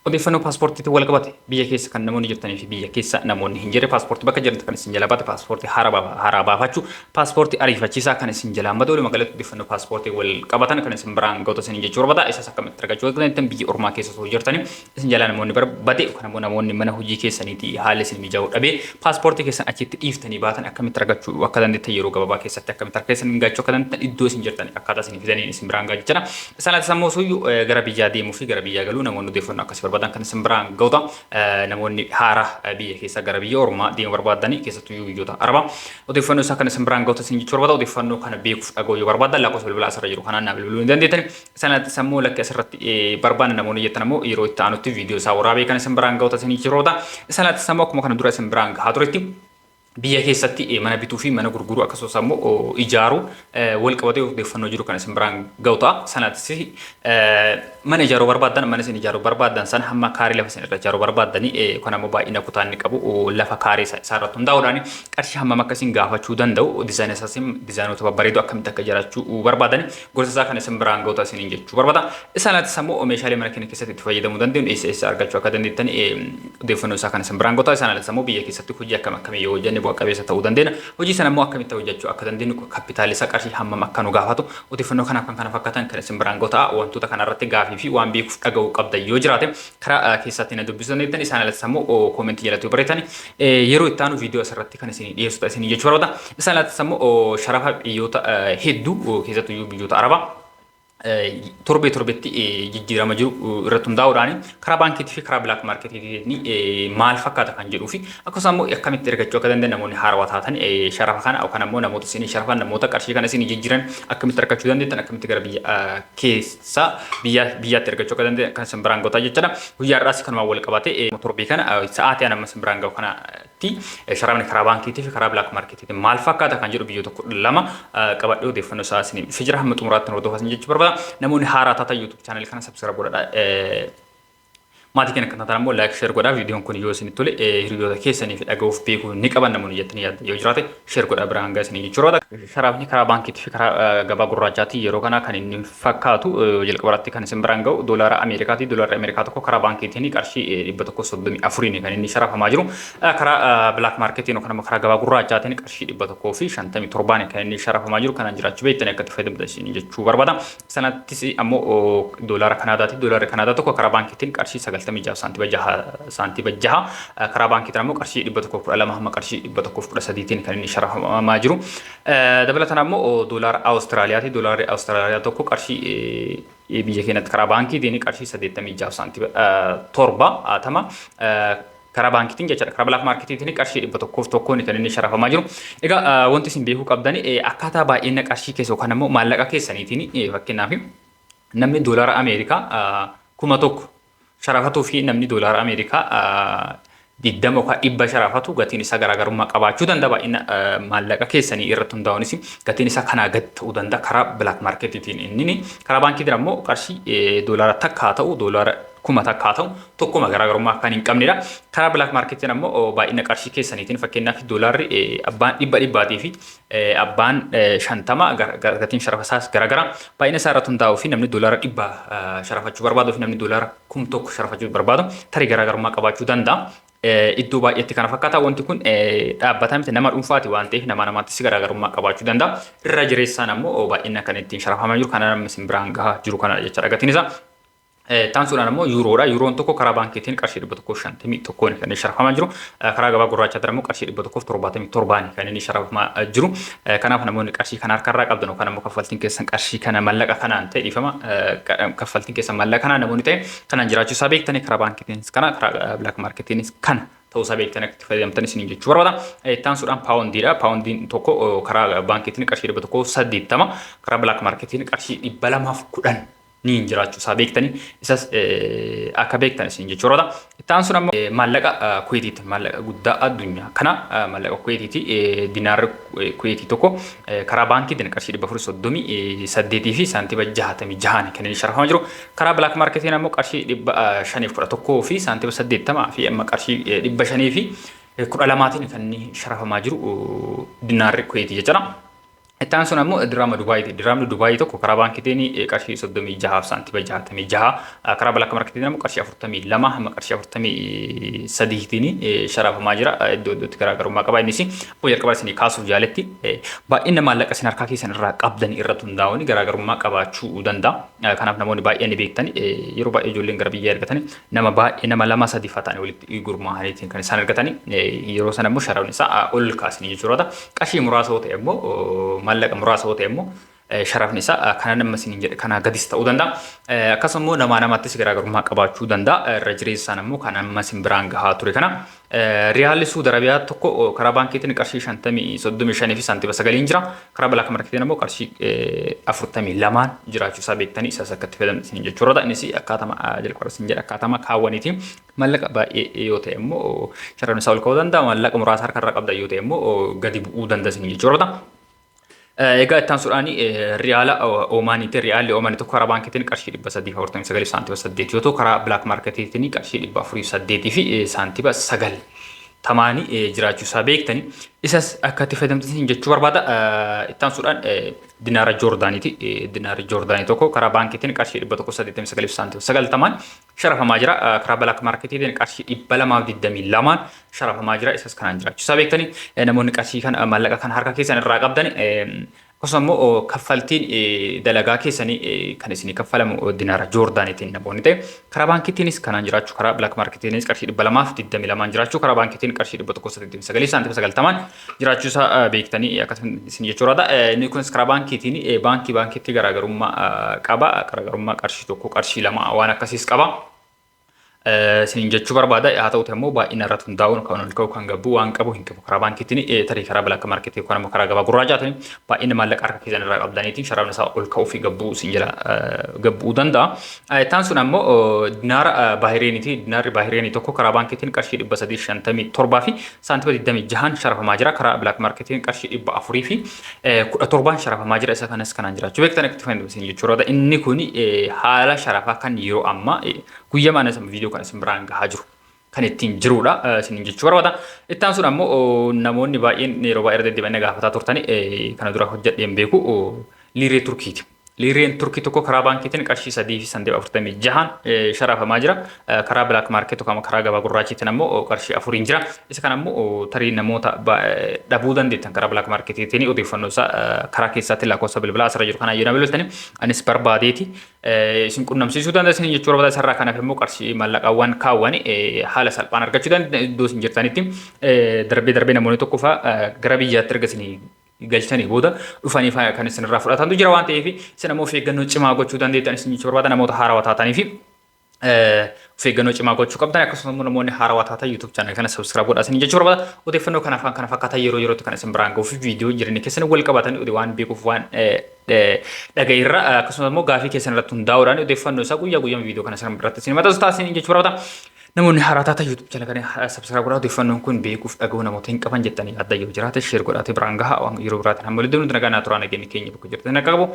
Odeeffannoo paaspoortiitiin wal qabate biyya keessa kan namoonni jirtanii fi biyya keessa namoonni hin jirre paaspoortii bakka jiran kan isin jalaa baate paaspoortii haaraa baafachuu paaspoortii ariifachiisaa kan isin jalaa madoo magaalatti odeeffannoo paaspoortii wal qabatan kan isin biraan ga'uuta isin jechuu barbaada isas akkamitti argachuu dandeettan biyya ormaa keessa osoo jirtanii isin jalaa namoonni barbade kan ammoo namoonni mana hojii keessaniitii haala isin mijaa'uu dhabee paaspoortii keessan achitti dhiiftanii baatan akkamitti argachuu akka dandeettan yeroo gabaabaa keessatti akkamitti argeessan gaachuu akka dandeettan iddoo isin jirtanii akkaataa isin fidanii isin biraan ga'a jechuudha. Isaanis ammoo suyyuu gara biyyaa deemuu fi gara biyyaa galuu namoonni odeeffannoo akkasii barbaadan kan isin biraan ga'uuta namoonni haaraa biyya keessa gara biyya ormaa deemuu barbaadanii keessattuu biyyoota arabaa odeeffannoo isaa kan isin biraan ga'uuta isin jechuu barbaada odeeffannoo kana beekuuf dhagoo yoo barbaadan lakkoofsa bilbilaa asirra jiru kanaan naa bilbiluu ni dandeettani. Isaanis ammoo lakkee asirratti barbaadan namoonni jettan ammoo yeroo itti aanutti viidiyoo isaa waraabee kan isin biraan ga'uuta isin jechuu barbaada. Isaanis ammoo akkuma kana dura isin biraan gahaa turetti biyya keessatti mana bituu fi mana gurguruu akkasumas ammoo ijaaru wal qabatee odeeffannoo jiru kan isin biraan ga'uuta. Sanaatis mana ijaaruu barbaadan mana isin ijaaruu barbaadan sana hamma kaarii lafa isin irra ijaaruu barbaadanii kun ammoo baay'ina kutaa inni qabu lafa kaarii isaa irratti hundaa'uudhaan qarshii hammam akka isin gaafachuu danda'u diizaayinii isaas diizaayinoota babbareedoo akkamitti akka ijaarachuu barbaadanii gorsa isaa kan isin biraan ga'uuta isin jechuu barbaada. Isaanis ammoo meeshaalee mana keenya keessatti itti fayyadamuu dandeenyu eessa argachuu akka dandeettan odeeffannoo isaa kan isin biraan ga'uuta. Isaanis ammoo biyya keessatti hojii akkamii yoo hojjenne bu'a qabeessa ta'uu dandeenya. Hojii sana immoo akkamitti hojjechuu akka dandeenyu kapitaali isaa qarshii hammam akka nu gaafatu odeeffannoo kanaaf kan kana fakkaatan kan isin biraan ga'uuta. Wantoota kanarratti gaafii fi waan beekuuf dhaga'uu qabda yoo jiraate karaa keessatti na dubbisuu dandeettan. Isaanis ammoo koomentii jalatti barreessanii yeroo itti aanu viidiyoo asirratti kan isin dhiyeessuudha isin jechuu barbaada. Isaanis ammoo sharafa biyyoota hedduu keessattuu biyyoota arabaa torbeetti jijjiirama jiru irratti hundaa'uudhaan karaa baankiitii fi karaa bilaak maarketii maal fakkaata kan jedhuu fi akkasumas ammoo akkamitti ergachuu akka danda'an namoonni haarawaa taatan sharafa kana yookaan ammoo namoota isin sharafan namoota qarshii kana isin jijjiiran akkamitti argachuu dandeettan akkamitti gara biyya keessa biyyaatti ergachuu akka danda'an kan isin biraan ga'uuta jechuudha. Guyyaa irraas kanumaan wal qabate torbii kana sa'aatii amma isin biraan ga'u kanatti sharafni karaa baankiitii fi karaa bilaak maarketii maal fakkaata kan jedhu biyyoota 12 qabadhee odeeffannoo isaa isin fijira hamma xumuraatti hordofaa jechuu barbaada. Namoonni haaraa taatan YouTube channel kana subscribe godhaa. Maatii keenya kan taatan ammoo like share godhaa. Viidiyoon kun yoo isin tole hiriyoota keessanii fi dhaga'uuf beekuu ni qaban namoonni jettanii yaadda yoo jiraate share godhaa biraan ga'a isin jechuudha. Sharafni karaa baankiitii fi karaa gabaa gurraachaatti yeroo kana kan inni fakkaatu jalqabarratti kan isin biraan ga'u doolaara Ameerikaati. Doolaarri Ameerikaa tokko karaa baankiitiin qarshii 134 kan inni sharafamaa jiru. Karaa bilaak maarketiin yookaan ammoo karaa gabaa gurraachaatiin qarshii 157 kan inni sharafamaa jiru. Kanaan jiraachuu beektanii akka itti fayyadamtan isin jechuu barbaada. Sanattis ammoo doolaara Kanaadaati. Doolaarri Kanaadaa tokko karaa baankiitiin qarshii 96 saantiba jaha karaa baankiitiin ammoo qarshii 112 hamma qarshii 113 kan inni sharafamaa jiru. Dabalataan ammoo doolaara Awustiraaliyaati. Doolaarri Awustiraaliyaa tokko qarshii biyya keenyatti karaa baankiitiin qarshii 86 saantiba 7 karaa baankiitiin jechuudha. Karaa bilaak maarkeetiitiin qarshii 101 kan inni sharafamaa jiru. Egaa wanti isin beekuu qabdan akkaataa baay'ina qarshii keessa yookaan ammoo maallaqa keessaniitiin fakkeenyaaf namni doolaara Ameerikaa 1000 sharafatuu fi namni doolaara Ameerikaa 20 yookaan 100 sharafatu gatiin isaa garaagarummaa qabaachuu danda'a. Baay'ina maallaqa keessanii irratti hundaa'uunis gatiin isaa kanaa gad ta'uu danda'a karaa bilaak maarkeetiitiin. Inni karaa baankiitiin ammoo qarshii doolaara takka haa ta'u doolaara 1000 takka haa ta'u tokkuma garaagarummaa kan hin qabnedha. Karaa bilaak maarkeetiin ammoo baay'ina qarshii keessaniitiin fakkeenyaaf doolaarri abbaan 100 fi abbaan 50 gatiin sharafa isaas garaagara. Baay'ina isaa irratti hundaa'uu fi namni doolaara 100 sharafachuu barbaadu fi namni doolaara 1000 sharafachuu barbaadu tarii garaagarummaa qabaachuu danda'a. Iddoo baay'eetti kana fakkaata wanti kun dhaabbata miti nama dhuunfaati waan ta'eef nama namaattis garaagarummaa qabaachuu danda'a. Irra jireessaan ammoo baay'ina kan ittiin sharafamaa jiru kana namni isin biraan gahaa jiru kana jechaadha gatiin isaa. Taansuudhaan ammoo yuuroodha. Yuuroon tokko karaa baankiitiin qarshii 151 kan inni sharafamaa jiru. Karaa gabaa gurraachaatti ammoo qarshii 177 kan inni sharafamaa jiru. Kanaaf namoonni qarshii kana harkarraa qabdan yookaan ammoo kaffaltiin keessan qarshii kana mallaqa kanaan ta'e dhiifama kaffaltiin keessan mallaqa kanaan namoonni ta'e kanaan jiraachuu isaa beektanii karaa baankiitiinis kana karaa bilaak maarkeetiinis kana ta'uusaa beektanii akka itti fayyadamtan isin jechuu barbaada. Taansuudhaan paawundiidha. Paawundiin tokko karaa baankiitiin qarshii 180 karaa bilaak maarkeetiin qarshii 210 ni jiraachuu isaa beektanii isas akka beektan isin jechuu barbaada. Taansuun ammoo maallaqa Kuweetiiti. Maallaqa guddaa addunyaa kana maallaqa Kuweetiiti. Dinaarri Kuweetii tokko karaa baankiitiin qarshii 438 fi saantiba 66 kan inni sharafamaa jiru. Karaa bilaak maarkeetiin ammoo qarshii 511 fi saantiba 80 fi amma qarshii 500 fi 12 kan inni sharafamaa jiru dinaarri Kuweetii jechuudha. Ittaan sun ammoo dirhama Dubaayiiti. Dirhamni Dubaayii tokko karaa baankiitiin qarshii 36 saantiima 66 karaa Black Marketiin ammoo qarshii 42 hamma qarshii 43tiin sharafamaa jira. Iddoo iddootti garaagarummaa qaba. Innis boo jalqaba isinii kaasuuf jaaletti baay'ina maallaqa isin harkaa keessan irraa qabdan irratti hundaa'uun garaagarummaa qabaachuu danda'a. Kanaaf namoonni baay'een ni beektan yeroo baay'ee ijoolleen gara biyyaa ergatan nama baay'ee nama 2-3 ta'anii walitti gurmaa'aniitiin kan isaan ergatan yeroo sana ammoo sharafni isaa ol kaasanii jechuudha. Qarshii muraasa ta'e ammoo maallaqa muraasa ta'e immoo sharafni isaa kana nama isin jedhe kana gadis ta'uu danda'a. Akkasumas namaa namattis garaagarummaa qabaachuu danda'a. Irra jireessaan immoo kan amma isin biraan gahaa ture kana riyaalli Suudi Arabiyaa tokko karaa baankiitiin qarshii 35 fi saantiima 9 jira. Karaa Black Marketiin immoo qarshii 42 jiraachuu isaa beektanii isas akkatti fayyadamtan jechuudha. Innis akkaatama jalqaba isin jedhe akkaatama kaawwaniitiin maallaqa baay'ee yoo ta'e immoo sharafni isaa ol ka'uu danda'a. Maallaqa muraasa harkarraa qabdan yoo ta'e immoo gadi bu'uu danda'a jechuudha. Egaa ittaan suudhaani riyaala Omaaniitiin riyaalli Omaanii tokko karaa baankiitiin qarshii 349 saantiima 8 yoo ta'u karaa Black Marketiin qarshii 408 fi saantiima 9 tamaanii jiraachuu isaa beektanii isas akkatti fayyadamtan jechuu barbaada. Ittaan suudhaan dinaara Joordaaniiti. Dinaarri Joordaanii tokko karaa baankiitiin qarshii 189 saantiima 90 sharafamaa jira. Karaa Black Marketiin qarshii 222 sharafamaa jira. Isas kanaan jiraachuu isaa beektanii namoonni qarshii kan maallaqa kan harka keessan irraa qabdan akkasumas immoo kaffaltiin dalagaa keessanii kan isinii kaffalamu dinaara Joordaaniitiin namoonni ta'e karaa baankiitiinis kanaan jiraachuu karaa Black Markeetiinis qarshii 222 jiraachuu karaa baankiitiin qarshii 189 saantiima 90 jiraachuu isaa beektanii akkasuma isin jechuudha. Inni kunis karaa baankiitiin baankiitti garaagarummaa qaba. Garaagarummaa qarshii tokko qarshii lama waan akkasiis qaba. Isin jechuu barbaada. Haa ta'uuti ammoo baay'ina irratti hundaa'uun kan ol ka'u kan gabbu waan qabu hin qabu karaa baankiitiin tarii karaa Black Marketii yookaan immoo karaa gabaa gurraachaatiin baay'ina maallaqa harka keessan irraa qabdaniitiin sharafni isaa ol ka'uu fi gabbuu isin jira gabbuu danda'a. Ittaan sun ammoo dinaara Baahireeniti. Dinaarri Baahireenii tokko karaa baankiitiin qarshii 357 fi saantiima 26 sharafamaa jira. Karaa Black Marketiin qarshii 400 fi 17 sharafamaa jira. Isa kanas kanaan jiraachuu beektan akkatti fayyadamu jechuudha. Inni kun haala sharafaa kan yeroo ammaa guyyaa maanas viidiyoo kan isin biraan gahaa jiru kan ittiin jirudha isin jechuu barbaada. Ittaan sun ammoo namoonni baay'een yeroo baay'ee deddeebi'anii gaafataa turtanii kana dura hojjedheen beeku liiree Turkiiti. Liireen Turkii tokko karaa baankiitiin qarshii 3 fi saantiima 46 sharafamaa jira. Karaa Black Market yookaan karaa gabaa gurraachiitiin ammoo qarshii 4 jira. Isa kan ammoo tarii namoota dhabuu dandeettan karaa Black Marketiitiin odeeffannoo isaa karaa keessaatti lakkoofsa bilbilaa asirra jiru kanaan yoo bilbiltanii anis barbaadeeti isin qunnamsiisuu dandeessan jechuu barbaada. Sarara kanaaf immoo qarshii maallaqaawwan kaawwan haala salphaan argachuu dandeessan iddoo isin jirtanitti darbee namoonni tokko fa'aa gara biyyaatti ergasanii galchanii booda dhufanii kan isin irraa fudhatantu jira waan ta'eef isin ammoo of eeggannoo cimaa gochuu dandeettan isin jechuu barbaada. Namoota haarawaa taatanii fi of eeggannoo cimaa gochuu qabdan akkasumas namoonni haarawaa taatan YouTube channel kana subscribe godhaa isin jechuu barbaada. Odeeffannoo kanaaf kana fakkaatan yeroo yerootti kan isin biraan gahuuf viidiyoo jireenya keessan wal qabatan waan beekuuf waan dhagairra akkasumas immoo gaafii keessan irratti hundaa'uudhaan odeeffannoo isaa guyyaa guyyaan viidiyoo kana isin biratti isin maxxansu taasisan jechuu barbaada. Namoonni haaraa taatan YouTube channel kana subscribe godhaa odeeffannoon kun beekuuf dhaga'uu namoota hin qaban jettanii adda yoo jiraate share godhaatee biraan gahaa yeroo biraatiin hamma walitti deemnu nagaa naa turaan eeganii keenya bakka jirtan akka qabu.